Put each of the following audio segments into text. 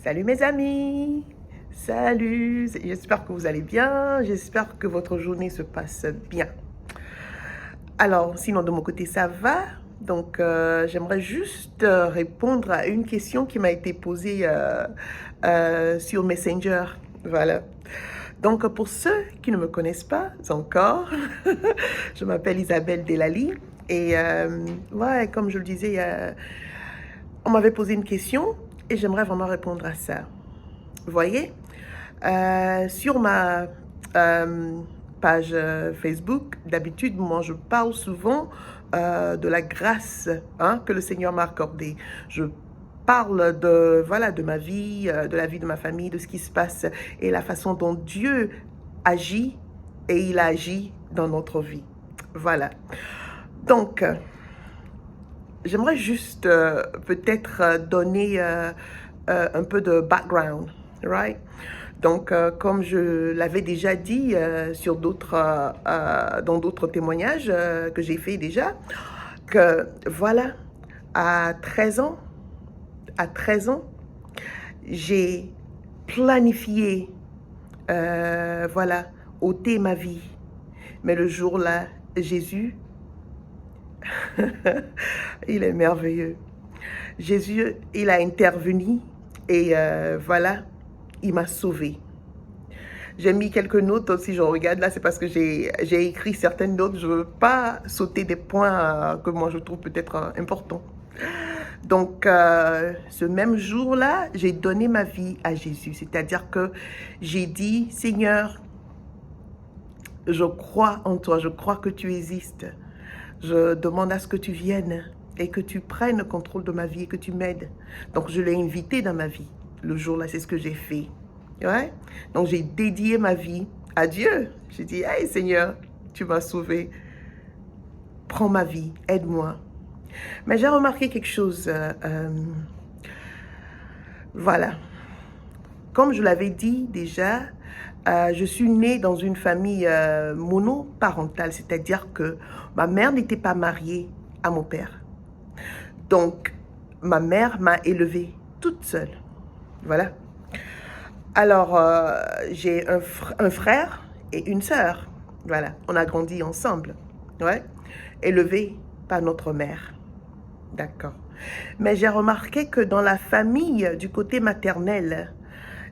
Salut mes amis, salut, j'espère que vous allez bien, j'espère que votre journée se passe bien. Alors, sinon de mon côté ça va, donc j'aimerais juste répondre à une question qui m'a été posée sur Messenger, voilà. Donc pour ceux qui ne me connaissent pas encore, je m'appelle Isabelle Delali et ouais, comme je le disais, on m'avait posé une question et j'aimerais vraiment répondre à ça. Vous voyez, sur ma page Facebook, d'habitude, moi, je parle souvent de la grâce que le Seigneur m'a accordée. Je parle de, voilà, de ma vie, de la vie de ma famille, de ce qui se passe et la façon dont Dieu agit et il agit dans notre vie. Voilà. Donc, j'aimerais juste peut-être donner un peu de background, right? Donc, comme je l'avais déjà dit sur dans d'autres témoignages que j'ai fait déjà, que voilà, à 13 ans, j'ai planifié, voilà, ôter ma vie. Mais le jour-là, Jésus, il est merveilleux. Jésus, il a intervenu et voilà, il m'a sauvé. J'ai mis quelques notes aussi, je regarde là, c'est parce que j'ai écrit certaines notes. Je ne veux pas sauter des points que moi je trouve peut-être importants. Donc, ce même jour-là, j'ai donné ma vie à Jésus. C'est-à-dire que j'ai dit, Seigneur, je crois en toi, je crois que tu existes. Je demande à ce que tu viennes et que tu prennes le contrôle de ma vie et que tu m'aides. Donc, je l'ai invité dans ma vie. Le jour-là, c'est ce que j'ai fait. Ouais? Donc, j'ai dédié ma vie à Dieu. J'ai dit, hey Seigneur, tu m'as sauvé. Prends ma vie, aide-moi. Mais j'ai remarqué quelque chose. Voilà. Comme je l'avais dit déjà, je suis née dans une famille monoparentale, c'est-à-dire que ma mère n'était pas mariée à mon père. Donc, ma mère m'a élevée toute seule. Voilà. Alors, j'ai un frère et une sœur. Voilà, on a grandi ensemble. Ouais. Élevés par notre mère. D'accord. Mais j'ai remarqué que dans la famille du côté maternel,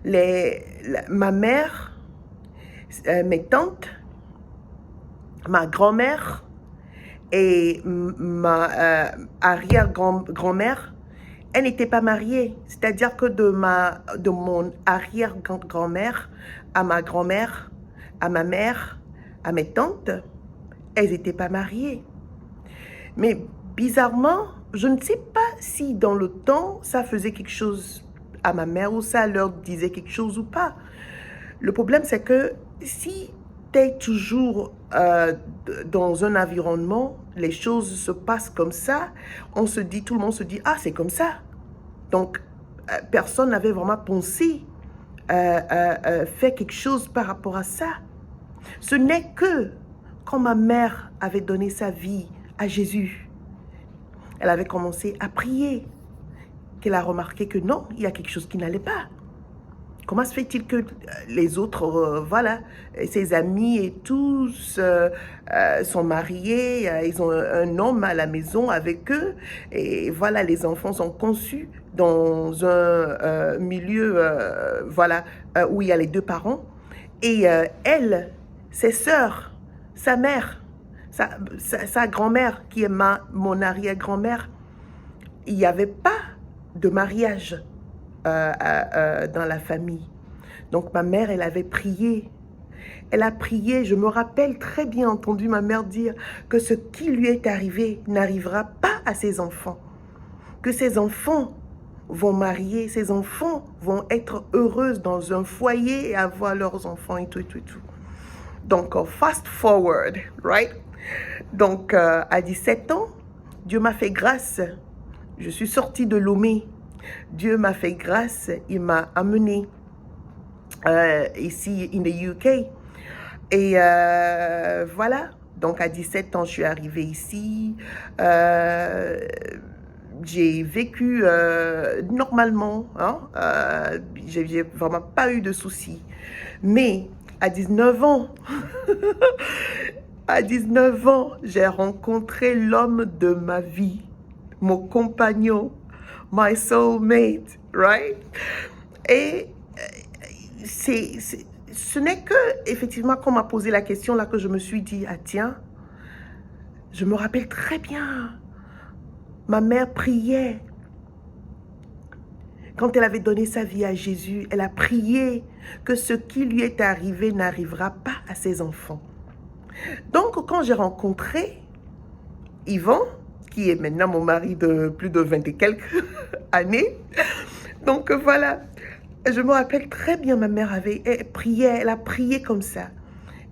ma mère, mes tantes, ma grand-mère et ma arrière-grand-mère, elles n'étaient pas mariées. C'est-à-dire que de mon arrière-grand-mère à ma grand-mère, à ma mère, à mes tantes, elles n'étaient pas mariées. Mais bizarrement, je ne sais pas si dans le temps, ça faisait quelque chose à ma mère ou ça leur disait quelque chose ou pas. Le problème, c'est que si tu es toujours dans un environnement, les choses se passent comme ça, on se dit, tout le monde se dit, ah, c'est comme ça. Donc, personne n'avait vraiment pensé faire quelque chose par rapport à ça. Ce n'est que quand ma mère avait donné sa vie à Jésus, elle avait commencé à prier, qu'elle a remarqué que non, il y a quelque chose qui n'allait pas. Comment se fait-il que les autres, voilà, ses amis et tous sont mariés, ils ont un homme à la maison avec eux, et voilà, les enfants sont conçus dans un milieu, voilà, où il y a les deux parents, et elle, ses sœurs, sa mère, sa grand-mère, qui est mon arrière-grand-mère, il n'y avait pas de mariage dans la famille. Donc ma mère, elle avait prié. Elle a prié, je me rappelle très bien entendu ma mère dire que ce qui lui est arrivé n'arrivera pas à ses enfants. Que ses enfants vont marier, ses enfants vont être heureuses dans un foyer et avoir leurs enfants et tout, et tout, et tout. Donc, fast forward, right? Donc, à 17 ans, Dieu m'a fait grâce. Je suis sortie de Lomé. Dieu m'a fait grâce, il m'a amené ici, in the UK. Et voilà, donc à 17 ans, je suis arrivée ici. j'ai vécu normalement, hein, j'ai vraiment pas eu de soucis. Mais à 19 ans, à 19 ans, j'ai rencontré l'homme de ma vie, mon compagnon, my soulmate, right? Et ce n'est que, effectivement, quand on m'a posé la question là que je me suis dit, ah tiens, je me rappelle très bien, ma mère priait. Quand elle avait donné sa vie à Jésus, elle a prié que ce qui lui est arrivé n'arrivera pas à ses enfants. Donc, quand j'ai rencontré Yvan, qui est maintenant mon mari de plus de 20 et quelques années, donc voilà, je me rappelle très bien, ma mère elle a prié comme ça.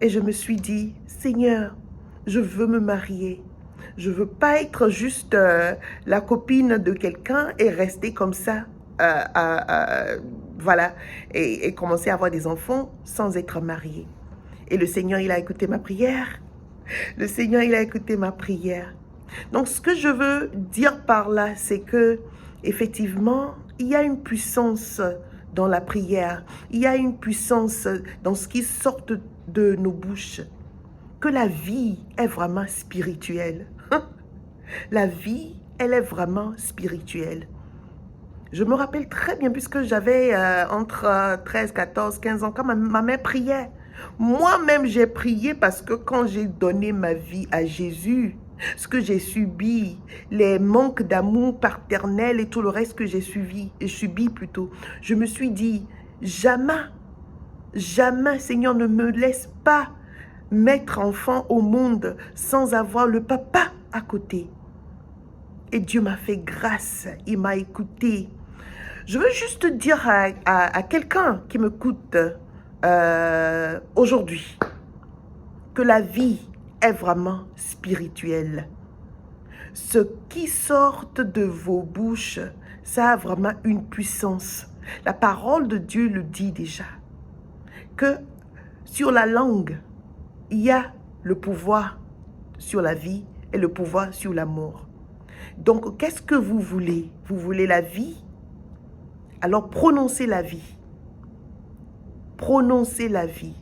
Et je me suis dit, Seigneur, je veux me marier. Je ne veux pas être juste la copine de quelqu'un et rester comme ça, voilà, et commencer à avoir des enfants sans être mariée. Et le Seigneur, il a écouté ma prière. Le Seigneur, il a écouté ma prière. Donc, ce que je veux dire par là, c'est que, effectivement, il y a une puissance dans la prière. Il y a une puissance dans ce qui sort de nos bouches. Que la vie est vraiment spirituelle. La vie, elle est vraiment spirituelle. Je me rappelle très bien, puisque j'avais entre 13, 14, 15 ans, quand ma mère priait. Moi-même, j'ai prié parce que quand j'ai donné ma vie à Jésus, ce que j'ai subi, les manques d'amour paternel et tout le reste que j'ai subi plutôt, je me suis dit, jamais, jamais, Seigneur, ne me laisse pas mettre enfant au monde sans avoir le papa à côté. Et Dieu m'a fait grâce, il m'a écouté. Je veux juste dire à quelqu'un qui m'écoute aujourd'hui que la vie est vraiment spirituelle. Ce qui sort de vos bouches, ça a vraiment une puissance. La parole de Dieu le dit déjà, que sur la langue, il y a le pouvoir sur la vie et le pouvoir sur la mort. Donc, qu'est-ce que vous voulez? Vous voulez la vie? Alors, prononcez la vie. Prononcez la vie.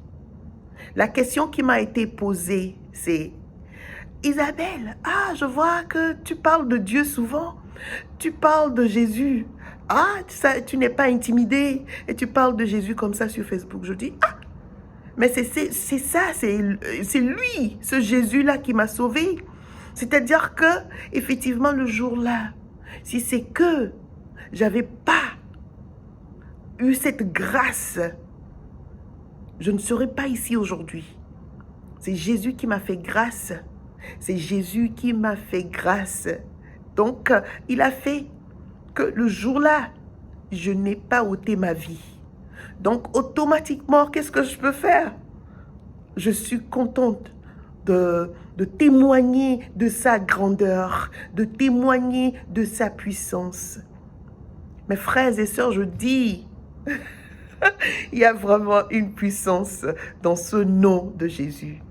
La question qui m'a été posée, c'est Isabelle, ah, je vois que tu parles de Dieu souvent. Tu parles de Jésus. Ah, tu n'es pas intimidée et tu parles de Jésus comme ça sur Facebook. Je dis, ah, mais c'est ça, c'est lui, ce Jésus-là qui m'a sauvée. C'est-à-dire que, effectivement, le jour-là, si c'est que j'avais pas eu cette grâce, je ne serais pas ici aujourd'hui. C'est Jésus qui m'a fait grâce. C'est Jésus qui m'a fait grâce. Donc, il a fait que le jour-là, je n'ai pas ôté ma vie. Donc, automatiquement, qu'est-ce que je peux faire? Je suis contente de témoigner de sa grandeur, de témoigner de sa puissance. Mes frères et sœurs, je dis, il y a vraiment une puissance dans ce nom de Jésus.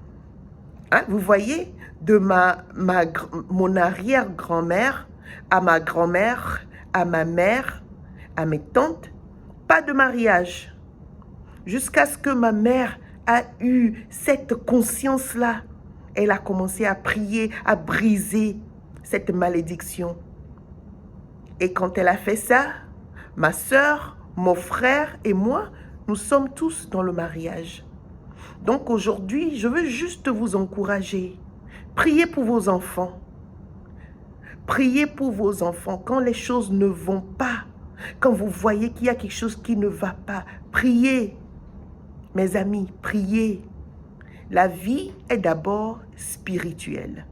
Hein, vous voyez, de mon arrière-grand-mère à ma grand-mère, à ma mère, à mes tantes, pas de mariage. Jusqu'à ce que ma mère a eu cette conscience-là, elle a commencé à prier, à briser cette malédiction. Et quand elle a fait ça, ma sœur, mon frère et moi, nous sommes tous dans le mariage. Donc aujourd'hui, je veux juste vous encourager. Priez pour vos enfants. Priez pour vos enfants. Quand les choses ne vont pas, quand vous voyez qu'il y a quelque chose qui ne va pas, priez. Mes amis, priez. La vie est d'abord spirituelle.